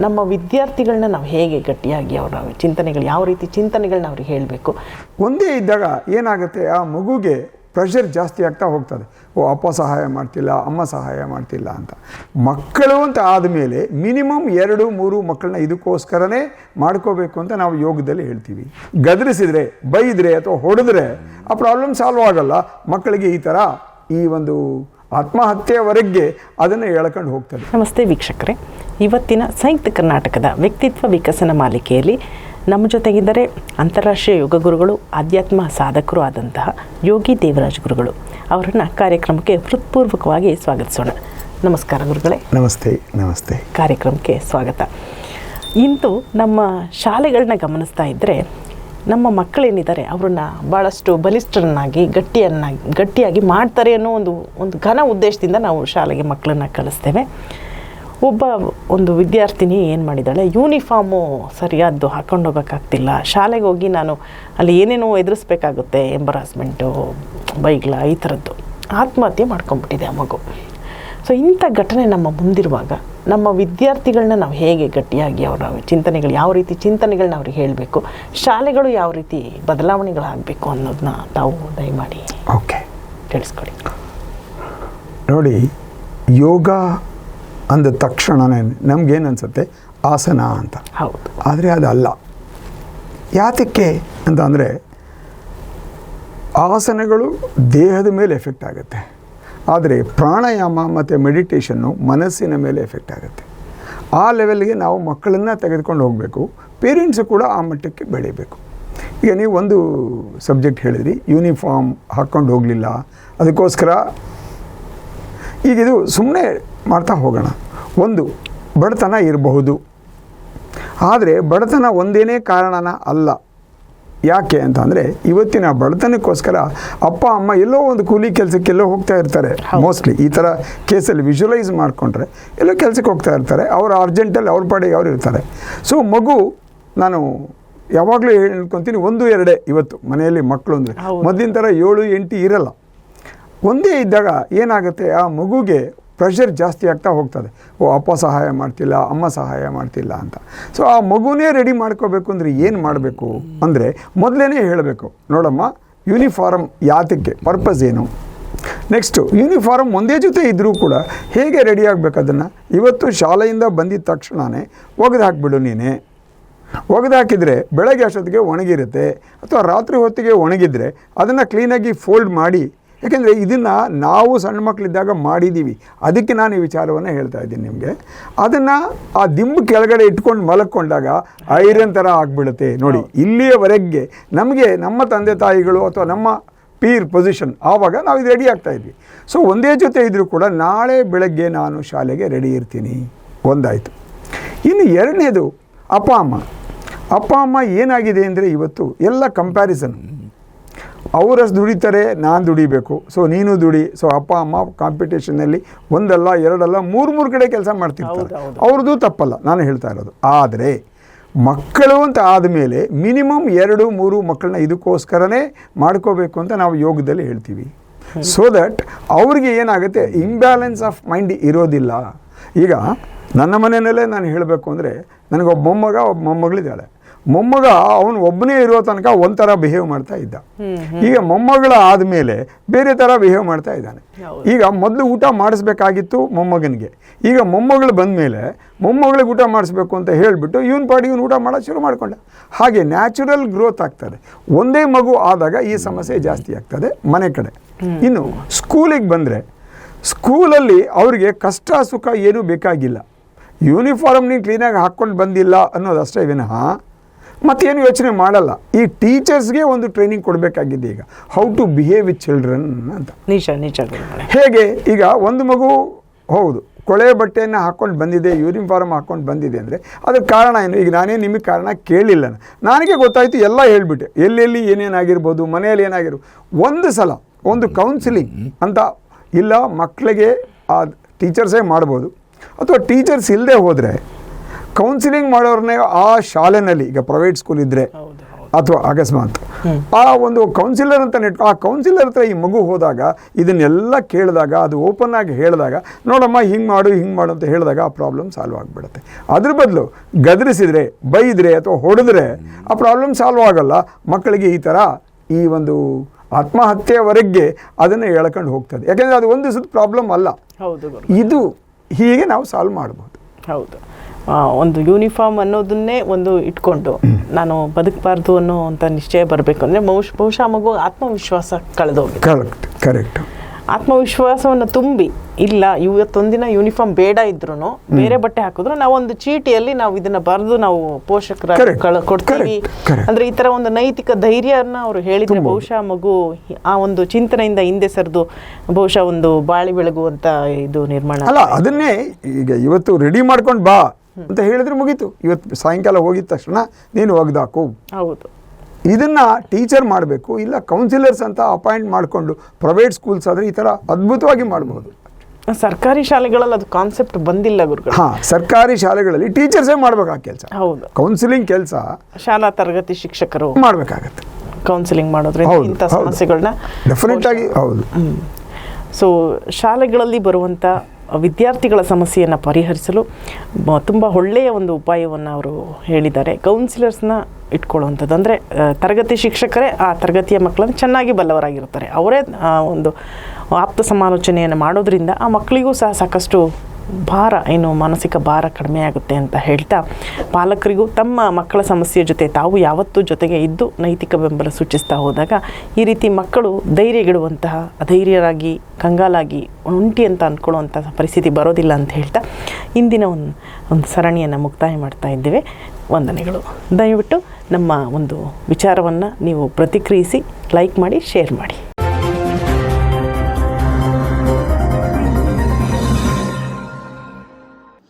ನಮ್ಮ ವಿದ್ಯಾರ್ಥಿಗಳನ್ನ ನಾವು ಹೇಗೆ ಗಟ್ಟಿಯಾಗಿ ಅವರ ಚಿಂತನೆಗಳು ಯಾವ ರೀತಿ ಚಿಂತನೆಗಳನ್ನ ಅವ್ರಿಗೆ ಹೇಳಬೇಕು? ಒಂದೇ ಇದ್ದಾಗ ಏನಾಗುತ್ತೆ, ಆ ಮಗುಗೆ ಪ್ರೆಷರ್ ಜಾಸ್ತಿ ಆಗ್ತಾ ಹೋಗ್ತದೆ. ಅಪ್ಪ ಸಹಾಯ ಮಾಡ್ತಿಲ್ಲ, ಅಮ್ಮ ಸಹಾಯ ಮಾಡ್ತಿಲ್ಲ ಅಂತ. ಮಕ್ಕಳು ಅಂತ ಆದಮೇಲೆ ಮಿನಿಮಮ್ 2-3 ಮಕ್ಕಳನ್ನ ಇದಕ್ಕೋಸ್ಕರನೇ ಮಾಡ್ಕೋಬೇಕು ಅಂತ ನಾವು ಯೋಗದಲ್ಲಿ ಹೇಳ್ತೀವಿ. ಗದರಿಸಿದ್ರೆ, ಬೈದರೆ ಅಥವಾ ಹೊಡೆದ್ರೆ ಆ ಪ್ರಾಬ್ಲಮ್ ಸಾಲ್ವ್ ಆಗಲ್ಲ. ಮಕ್ಕಳಿಗೆ ಈ ಒಂದು ಆತ್ಮಹತ್ಯೆವರೆಗೆ ಅದನ್ನು ಎಳ್ಕೊಂಡು ಹೋಗ್ತದೆ. ನಮಸ್ತೆ ವೀಕ್ಷಕರೇ, ಇವತ್ತಿನ ಸಂಯುಕ್ತ ಕರ್ನಾಟಕದ ವ್ಯಕ್ತಿತ್ವ ವಿಕಸನ ಮಾಲಿಕೆಯಲ್ಲಿ ನಮ್ಮ ಜೊತೆಗಿದ್ದರೆ ಅಂತಾರಾಷ್ಟ್ರೀಯ ಯೋಗ ಗುರುಗಳು, ಆಧ್ಯಾತ್ಮ ಸಾಧಕರು ಆದಂತಹ ಯೋಗಿ ದೇವರಾಜ್ ಗುರುಗಳು. ಅವರನ್ನು ಕಾರ್ಯಕ್ರಮಕ್ಕೆ ಹೃತ್ಪೂರ್ವಕವಾಗಿ ಸ್ವಾಗತಿಸೋಣ. ನಮಸ್ಕಾರ ಗುರುಗಳೇ. ನಮಸ್ತೆ. ನಮಸ್ತೆ. ಕಾರ್ಯಕ್ರಮಕ್ಕೆ ಸ್ವಾಗತ. ಇಂದು ನಮ್ಮ ಶಾಲೆಗಳನ್ನ ಗಮನಿಸ್ತಾ ಇದ್ದರೆ ನಮ್ಮ ಮಕ್ಕಳೇನಿದ್ದಾರೆ ಅವರನ್ನು ಭಾಳಷ್ಟು ಬಲಿಷ್ಠರನ್ನಾಗಿ ಗಟ್ಟಿಯಾಗಿ ಮಾಡ್ತಾರೆ ಅನ್ನೋ ಒಂದು ಘನ ಉದ್ದೇಶದಿಂದ ನಾವು ಶಾಲೆಗೆ ಮಕ್ಕಳನ್ನು ಕಳಿಸ್ತೇವೆ. ಒಂದು ವಿದ್ಯಾರ್ಥಿನಿ ಏನು ಮಾಡಿದ್ದಾಳೆ, ಯೂನಿಫಾರ್ಮು ಸರಿಯಾದ್ದು ಹಾಕ್ಕೊಂಡು ಹೋಗೋಕ್ಕಾಗ್ತಿಲ್ಲ, ಶಾಲೆಗೆ ಹೋಗಿ ನಾನು ಅಲ್ಲಿ ಏನೇನೋ ಎದುರಿಸ್ಬೇಕಾಗುತ್ತೆ, ಎಂಬರಾಸ್ಮೆಂಟು, ಬೈಗ್ಲ, ಈ ಥರದ್ದು ಆತ್ಮಹತ್ಯೆ ಮಾಡ್ಕೊಂಡ್ಬಿಟ್ಟಿದೆ ಆ ಮಗು. ಸೊ ಇಂಥ ಘಟನೆ ನಮ್ಮ ಮುಂದಿರುವಾಗ ನಮ್ಮ ವಿದ್ಯಾರ್ಥಿಗಳನ್ನ ನಾವು ಹೇಗೆ ಗಟ್ಟಿಯಾಗಿ ಅವರ ಚಿಂತನೆಗಳು ಯಾವ ರೀತಿ ಚಿಂತನೆಗಳನ್ನ ಅವ್ರಿಗೆ ಹೇಳಬೇಕು, ಶಾಲೆಗಳು ಯಾವ ರೀತಿ ಬದಲಾವಣೆಗಳಾಗಬೇಕು ಅನ್ನೋದನ್ನ ತಾವು ದಯಮಾಡಿ ತಿಳಿಸ್ಕೊಡಿ. ನೋಡಿ, ಯೋಗ ಅಂದ ತಕ್ಷಣವೇ ನಮಗೇನು ಅನಿಸುತ್ತೆ, ಆಸನ ಅಂತ. ಹೌದು. ಆದರೆ ಅದಲ್ಲ. ಯಾತಕ್ಕೆ ಅಂತ ಅಂದರೆ, ಆಸನಗಳು ದೇಹದ ಮೇಲೆ ಎಫೆಕ್ಟ್ ಆಗುತ್ತೆ, ಆದರೆ ಪ್ರಾಣಾಯಾಮ ಮತ್ತು ಮೆಡಿಟೇಷನ್ನು ಮನಸ್ಸಿನ ಮೇಲೆ ಎಫೆಕ್ಟ್ ಆಗುತ್ತೆ. ಆ ಲೆವೆಲ್ಗೆ ನಾವು ಮಕ್ಕಳನ್ನು ತೆಗೆದುಕೊಂಡು ಹೋಗಬೇಕು. ಪೇರೆಂಟ್ಸು ಕೂಡ ಆ ಮಟ್ಟಕ್ಕೆ ಬೆಳೀಬೇಕು. ಈಗ ನೀವು ಒಂದು ಸಬ್ಜೆಕ್ಟ್ ಹೇಳಿದ್ರಿ, ಯೂನಿಫಾರ್ಮ್ ಹಾಕ್ಕೊಂಡು ಹೋಗಲಿಲ್ಲ, ಅದಕ್ಕೋಸ್ಕರ ಈಗಿದು ಸುಮ್ಮನೆ ಮಾಡ್ತಾ ಹೋಗೋಣ. ಒಂದು ಬಡತನ ಇರಬಹುದು, ಆದರೆ ಬಡತನ ಒಂದೇನೇ ಕಾರಣನ ಅಲ್ಲ. ಯಾಕೆ ಅಂತ ಅಂದರೆ, ಇವತ್ತಿನ ಬಡತನಕ್ಕೋಸ್ಕರ ಅಪ್ಪ ಅಮ್ಮ ಎಲ್ಲೋ ಒಂದು ಕೂಲಿ ಕೆಲಸಕ್ಕೆಲ್ಲೋ ಹೋಗ್ತಾ ಇರ್ತಾರೆ. ಮೋಸ್ಟ್ಲಿ ಈ ಥರ ಕೇಸಲ್ಲಿ ವಿಜುವಲೈಸ್ ಮಾಡಿಕೊಂಡ್ರೆ ಎಲ್ಲೋ ಕೆಲಸಕ್ಕೆ ಹೋಗ್ತಾ ಇರ್ತಾರೆ. ಅವರು ಅರ್ಜೆಂಟಲ್ಲಿ ಅವ್ರ ಪಾಡಿಗೆ ಅವ್ರು ಇರ್ತಾರೆ. ಸೊ ಮಗು, ನಾನು ಯಾವಾಗಲೂ ಹೇಳ್ಕೊತೀನಿ, 1-2 ಇವತ್ತು ಮನೆಯಲ್ಲಿ ಮಕ್ಕಳು ಅಂದರೆ ಮೊದಲಿನ ಥರ 7-8 ಇರಲ್ಲ. ಒಂದೇ ಇದ್ದಾಗ ಏನಾಗುತ್ತೆ, ಆ ಮಗುಗೆ ಪ್ರೆಷರ್ ಜಾಸ್ತಿ ಆಗ್ತಾ ಹೋಗ್ತದೆ. ಅಪ್ಪ ಸಹಾಯ ಮಾಡ್ತಿಲ್ಲ, ಅಮ್ಮ ಸಹಾಯ ಮಾಡ್ತಿಲ್ಲ ಅಂತ. ಸೊ ಆ ಮಗುನೇ ರೆಡಿ ಮಾಡ್ಕೋಬೇಕು ಅಂದರೆ ಏನು ಮಾಡಬೇಕು ಅಂದರೆ, ಮೊದಲೇ ಹೇಳಬೇಕು, ನೋಡಮ್ಮ, ಯೂನಿಫಾರ್ಮ್ ಯಾತಕ್ಕೆ, ಪರ್ಪಸ್ ಏನು. ನೆಕ್ಸ್ಟು, ಯೂನಿಫಾರ್ಮ್ ಒಂದೇ ಜೊತೆ ಇದ್ದರೂ ಕೂಡ ಹೇಗೆ ರೆಡಿ ಆಗಬೇಕು ಅದನ್ನು ಇವತ್ತು ಶಾಲೆಯಿಂದ ಬಂದಿದ್ದ ತಕ್ಷಣವೇ ಒಗೆದು ಹಾಕಿಬಿಡು. ನೀನೇ ಒಗೆದು ಹಾಕಿದರೆ ಬೆಳಗ್ಗೆ ಅಷ್ಟೊತ್ತಿಗೆ ಒಣಗಿರುತ್ತೆ, ಅಥವಾ ರಾತ್ರಿ ಹೊತ್ತಿಗೆ ಒಣಗಿದರೆ ಅದನ್ನು ಕ್ಲೀನಾಗಿ ಫೋಲ್ಡ್ ಮಾಡಿ. ಯಾಕೆಂದರೆ ಇದನ್ನು ನಾವು ಸಣ್ಣ ಮಕ್ಕಳಿದ್ದಾಗ ಮಾಡಿದ್ದೀವಿ. ಅದಕ್ಕೆ ನಾನು ಈ ವಿಚಾರವನ್ನು ಹೇಳ್ತಾ ಇದ್ದೀನಿ ನಿಮಗೆ. ಅದನ್ನು ಆ ದಿಂಬು ಕೆಳಗಡೆ ಇಟ್ಕೊಂಡು ಮಲಕ್ಕೊಂಡಾಗ ಐರನ್ ಥರ ಆಗಿಬಿಡುತ್ತೆ. ನೋಡಿ, ಇಲ್ಲಿಯವರೆಗೆ ನಮಗೆ ನಮ್ಮ ತಂದೆ ತಾಯಿಗಳು ಅಥವಾ ನಮ್ಮ ಪೀರ್ ಪೊಸಿಷನ್ ಆವಾಗ ನಾವು ಇದು ರೆಡಿ ಆಗ್ತಾಯಿದ್ವಿ. ಸೊ ಒಂದೇ ಜೊತೆ ಇದ್ದರೂ ಕೂಡ ನಾಳೆ ಬೆಳಗ್ಗೆ ನಾನು ಶಾಲೆಗೆ ರೆಡಿ ಇರ್ತೀನಿ. ಒಂದಾಯಿತು. ಇನ್ನು ಎರಡನೇದು, ಅಪ್ಪ ಅಮ್ಮ ಏನಾಗಿದೆ ಅಂದರೆ, ಇವತ್ತು ಎಲ್ಲ ಕಂಪ್ಯಾರಿಸನ್. ಅವರಷ್ಟು ದುಡಿತಾರೆ, ನಾನು ದುಡಿಬೇಕು, ಸೊ ನೀನು ದುಡಿ. ಸೊ ಅಪ್ಪ ಅಮ್ಮ ಕಾಂಪಿಟೇಷನ್ನಲ್ಲಿ 1 ಅಲ್ಲ 2 ಅಲ್ಲ 3 ಕಡೆ ಕೆಲಸ ಮಾಡ್ತಿರ್ತಾರೆ. ಅವ್ರದ್ದು ತಪ್ಪಲ್ಲ, ನಾನು ಹೇಳ್ತಾ ಇರೋದು. ಆದರೆ ಮಕ್ಕಳು ಅಂತ ಆದಮೇಲೆ ಮಿನಿಮಮ್ 2-3 ಮಕ್ಕಳನ್ನ ಇದಕ್ಕೋಸ್ಕರನೇ ಮಾಡ್ಕೋಬೇಕು ಅಂತ ನಾವು ಯೋಗದಲ್ಲಿ ಹೇಳ್ತೀವಿ. ಸೊ ದಟ್ ಅವ್ರಿಗೆ ಏನಾಗುತ್ತೆ, ಇಂಬ್ಯಾಲೆನ್ಸ್ ಆಫ್ ಮೈಂಡ್ ಇರೋದಿಲ್ಲ. ಈಗ ನನ್ನ ಮನೆಯಲ್ಲೇ ನಾನು ಹೇಳಬೇಕು ಅಂದರೆ, ನನಗೊಬ್ಬ ಮೊಮ್ಮಗ, ಒಬ್ಬ ಮೊಮ್ಮಗಳಿದ್ದಾಳೆ. ಮೊಮ್ಮಗ ಅವನು ಒಬ್ಬನೇ ಇರೋ ತನಕ ಒಂಥರ ಬಿಹೇವ್ ಮಾಡ್ತಾ ಇದ್ದ. ಈಗ ಮೊಮ್ಮಗಳ ಆದಮೇಲೆ ಬೇರೆ ಥರ ಬಿಹೇವ್ ಮಾಡ್ತಾ ಇದ್ದಾನೆ. ಈಗ ಮೊದಲು ಊಟ ಮಾಡಿಸ್ಬೇಕಾಗಿತ್ತು ಮೊಮ್ಮಗನಿಗೆ, ಈಗ ಮೊಮ್ಮಗಳು ಬಂದಮೇಲೆ ಮೊಮ್ಮಗಳಿಗೆ ಊಟ ಮಾಡಿಸ್ಬೇಕು ಅಂತ ಹೇಳಿಬಿಟ್ಟು ಇವನ ಪಾಡಿಗೆ ಊಟ ಮಾಡೋದು ಶುರು ಮಾಡಿಕೊಂಡ. ಹಾಗೆ ನ್ಯಾಚುರಲ್ ಗ್ರೋತ್ ಆಗ್ತದೆ. ಒಂದೇ ಮಗು ಆದಾಗ ಈ ಸಮಸ್ಯೆ ಜಾಸ್ತಿ ಆಗ್ತದೆ ಮನೆ ಕಡೆ. ಇನ್ನು ಸ್ಕೂಲಿಗೆ ಬಂದರೆ, ಸ್ಕೂಲಲ್ಲಿ ಅವರಿಗೆ ಕಷ್ಟ ಸುಖ ಏನೂ ಬೇಕಾಗಿಲ್ಲ. ಯೂನಿಫಾರ್ಮ್ ನೀವು ಕ್ಲೀನಾಗಿ ಹಾಕ್ಕೊಂಡು ಬಂದಿಲ್ಲ ಅನ್ನೋದಷ್ಟೇ ವಿನಃ ಮತ್ತೇನು ಯೋಚನೆ ಮಾಡಲ್ಲ. ಈ ಟೀಚರ್ಸ್ಗೆ ಒಂದು ಟ್ರೈನಿಂಗ್ ಕೊಡಬೇಕಾಗಿದೆ ಈಗ, how to behave with children ಅಂತ. ನಿಜ. ಹೇಗೆ, ಈಗ ಒಂದು ಮಗು ಹೌದು ಕೊಳೆ ಬಟ್ಟೆಯನ್ನು ಹಾಕ್ಕೊಂಡು ಬಂದಿದೆ, ಯೂನಿಫಾರ್ಮ್ ಹಾಕ್ಕೊಂಡು ಬಂದಿದೆ ಅಂದರೆ ಅದಕ್ಕೆ ಕಾರಣ ಏನು? ಈಗ ನಾನೇ ನಿಮಗೆ ಕಾರಣ ಕೇಳಿಲ್ಲ, ನನಗೆ ಗೊತ್ತಾಯಿತು, ಎಲ್ಲ ಹೇಳ್ಬಿಟ್ಟೆ, ಎಲ್ಲೆಲ್ಲಿ ಏನೇನಾಗಿರ್ಬೋದು, ಮನೆಯಲ್ಲಿ ಏನಾಗಿರ್ಬೋದು. ಒಂದು ಸಲ ಒಂದು ಕೌನ್ಸಿಲಿಂಗ್ ಅಂತ ಇಲ್ಲ, ಮಕ್ಕಳಿಗೆ ಆ ಟೀಚರ್ಸೇ ಮಾಡ್ಬೋದು, ಅಥವಾ ಟೀಚರ್ಸ್ ಇಲ್ಲದೆ ಹೋದರೆ ಕೌನ್ಸಿಲಿಂಗ್ ಮಾಡೋರನ್ನೇ ಆ ಶಾಲೆಯಲ್ಲಿ, ಈಗ ಪ್ರೈವೇಟ್ ಸ್ಕೂಲ್ ಇದ್ದರೆ ಅಥವಾ ಅಕಸ್ಮಾತ್ ಆ ಒಂದು ಕೌನ್ಸಿಲರ್ ಅಂತ ಆ ಕೌನ್ಸಿಲರ್ ಹತ್ರ ಈ ಮಗು ಹೋದಾಗ ಇದನ್ನೆಲ್ಲ ಕೇಳಿದಾಗ ಅದು ಓಪನ್ ಆಗಿ ಹೇಳಿದಾಗ ನೋಡಮ್ಮ ಹಿಂಗೆ ಮಾಡು ಅಂತ ಹೇಳಿದಾಗ ಆ ಪ್ರಾಬ್ಲಮ್ ಸಾಲ್ವ್ ಆಗಿಬಿಡುತ್ತೆ. ಅದ್ರ ಬದಲು ಗದರಿಸಿದ್ರೆ, ಬೈದರೆ ಅಥವಾ ಹೊಡೆದ್ರೆ ಆ ಪ್ರಾಬ್ಲಮ್ ಸಾಲ್ವ್ ಆಗಲ್ಲ. ಮಕ್ಕಳಿಗೆ ಈ ಒಂದು ಆತ್ಮಹತ್ಯೆವರೆಗೆ ಅದನ್ನು ಎಳ್ಕೊಂಡು ಹೋಗ್ತದೆ. ಯಾಕೆಂದರೆ ಅದು ಒಂದು ದಿವಸದ ಪ್ರಾಬ್ಲಮ್ ಅಲ್ಲ. ಇದು ಹೀಗೆ ನಾವು ಸಾಲ್ವ್ ಮಾಡ್ಬೋದು. ಹೌದು, ಒಂದು ಯೂನಿಫಾರ್ಮ್ ಅನ್ನೋದನ್ನೇ ಒಂದು ಇಟ್ಕೊಂಡು ನಾನು ಬದುಕಬಾರ್ದು ಅನ್ನೋವಂಥ ನಿಶ್ಚಯ ಬರಬೇಕು ಅಂದರೆ ಬಹುಶಃ ಮಗು ಆತ್ಮವಿಶ್ವಾಸ ಕಳೆದೋಗಿದೆ. ಕರೆಕ್ಟ್. ಆತ್ಮವಿಶ್ವಾಸವನ್ನು ತುಂಬಿ, ಇಲ್ಲ ಇವತ್ತೊಂದಿನ ಯೂನಿಫಾರ್ಮ್ ಬೇಡ ಇದ್ರೂ ಬೇರೆ ಬಟ್ಟೆ ಹಾಕಿದ್ರು ನಾವೊಂದು ಚೀಟಿಯಲ್ಲಿ ನಾವು ಇದನ್ನ ಬರೆದು ನಾವು ಪೋಷಕರ ಕೊಡ್ತೀವಿ ಅಂದ್ರೆ ಈ ತರ ಒಂದು ನೈತಿಕ ಧೈರ್ಯನ ಅವರು ಹೇಳಿದ್ರೆ ಬಹುಶಃ ಮಗು ಆ ಒಂದು ಚಿಂತನೆಯಿಂದ ಹಿಂದೆ ಸರಿದು ಬಹುಶಃ ಒಂದು ಬಾಳಿ ಬೆಳಗುವಂತ ಇದು ನಿರ್ಮಾಣ ಅಲ್ಲ. ಅದನ್ನೇ ಈಗ ಇವತ್ತು ರೆಡಿ ಮಾಡ್ಕೊಂಡು ಬಾ ಅಂತ ಹೇಳಿದ್ರೆ ಮುಗೀತು. ಇವತ್ತು ಸಾಯಂಕಾಲ ಹೋಗಿದ ತಕ್ಷಣ ನೀನು ಒಗ್ದಾಕು. ಹೌದು, ಇದನ್ನು ಟೀಚರ್ ಮಾಡಬೇಕು. ಇಲ್ಲ ಕೌನ್ಸಿಲರ್ಸ್ ಅಂತ ಅಪಾಯಿಂಟ್ ಮಾಡಿಕೊಂಡು ಪ್ರೈವೇಟ್ ಸ್ಕೂಲ್ಸ್ ಆದರೆ ಈ ಥರ ಅದ್ಭುತವಾಗಿ ಮಾಡಬಹುದು. ಸರ್ಕಾರಿ ಶಾಲೆಗಳಲ್ಲಿ ಅದು ಕಾನ್ಸೆಪ್ಟ್ ಬಂದಿಲ್ಲ ಗುರುಗಳು. ಸರ್ಕಾರಿ ಶಾಲೆಗಳಲ್ಲಿ ಟೀಚರ್ಸೇ ಮಾಡ್ಬೇಕು ಆ ಕೆಲಸ. ಹೌದು, ಕೌನ್ಸಿಲಿಂಗ್ ಕೆಲಸ ಶಾಲಾ ತರಗತಿ ಶಿಕ್ಷಕರು ಮಾಡಬೇಕಾಗತ್ತೆ. ಕೌನ್ಸಿಲಿಂಗ್ ಮಾಡೋದ್ರಿಂದ ಇಂಥ ಸಮಸ್ಯೆಗಳನ್ನ ಡೆಫಿನೆಟ್ ಆಗಿ. ಹೌದು. ಸೊ ಶಾಲೆಗಳಲ್ಲಿ ಬರುವಂಥ ವಿದ್ಯಾರ್ಥಿಗಳ ಸಮಸ್ಯೆಯನ್ನು ಪರಿಹರಿಸಲು ತುಂಬ ಒಳ್ಳೆಯ ಒಂದು ಉಪಾಯವನ್ನು ಅವರು ಹೇಳಿದ್ದಾರೆ. ಕೌನ್ಸಿಲರ್ಸ್ನ ಇಟ್ಕೊಳ್ಳುವಂಥದ್ದು ಅಂದರೆ ತರಗತಿ ಶಿಕ್ಷಕರೇ ಆ ತರಗತಿಯ ಮಕ್ಕಳನ್ನು ಚೆನ್ನಾಗಿ ಬಲ್ಲವರಾಗಿರ್ತಾರೆ. ಅವರೇ ಒಂದು ಆಪ್ತ ಸಮಾಲೋಚನೆಯನ್ನು ಮಾಡೋದ್ರಿಂದ ಆ ಮಕ್ಕಳಿಗೂ ಸಹ ಸಾಕಷ್ಟು ಭಾರ, ಏನು ಮಾನಸಿಕ ಭಾರ ಕಡಿಮೆ ಆಗುತ್ತೆ ಅಂತ ಹೇಳ್ತಾ, ಪಾಲಕರಿಗೂ ತಮ್ಮ ಮಕ್ಕಳ ಸಮಸ್ಯೆ ಜೊತೆ ತಾವು ಯಾವತ್ತೂ ಜೊತೆಗೆ ಇದ್ದು ನೈತಿಕ ಬೆಂಬಲ ಸೂಚಿಸ್ತಾ ಹೋದಾಗ ಈ ರೀತಿ ಮಕ್ಕಳು ಧೈರ್ಯಗೆಡುವಂತಹ, ಅಧೈರ್ಯರಾಗಿ ಕಂಗಾಲಾಗಿ ಒಂಟಿ ಅಂತ ಅಂದ್ಕೊಳ್ಳುವಂತಹ ಪರಿಸ್ಥಿತಿ ಬರೋದಿಲ್ಲ ಅಂತ ಹೇಳ್ತಾ ಇಂದಿನ ಒಂದು ಸರಣಿಯನ್ನು ಮುಕ್ತಾಯ ಮಾಡ್ತಾ ಇದ್ದೇವೆ. ವಂದನೆಗಳು. ದಯವಿಟ್ಟು ನಮ್ಮ ಒಂದು ವಿಚಾರವನ್ನು ನೀವು ಪ್ರತಿಕ್ರಿಯಿಸಿ, ಲೈಕ್ ಮಾಡಿ, ಶೇರ್ ಮಾಡಿ.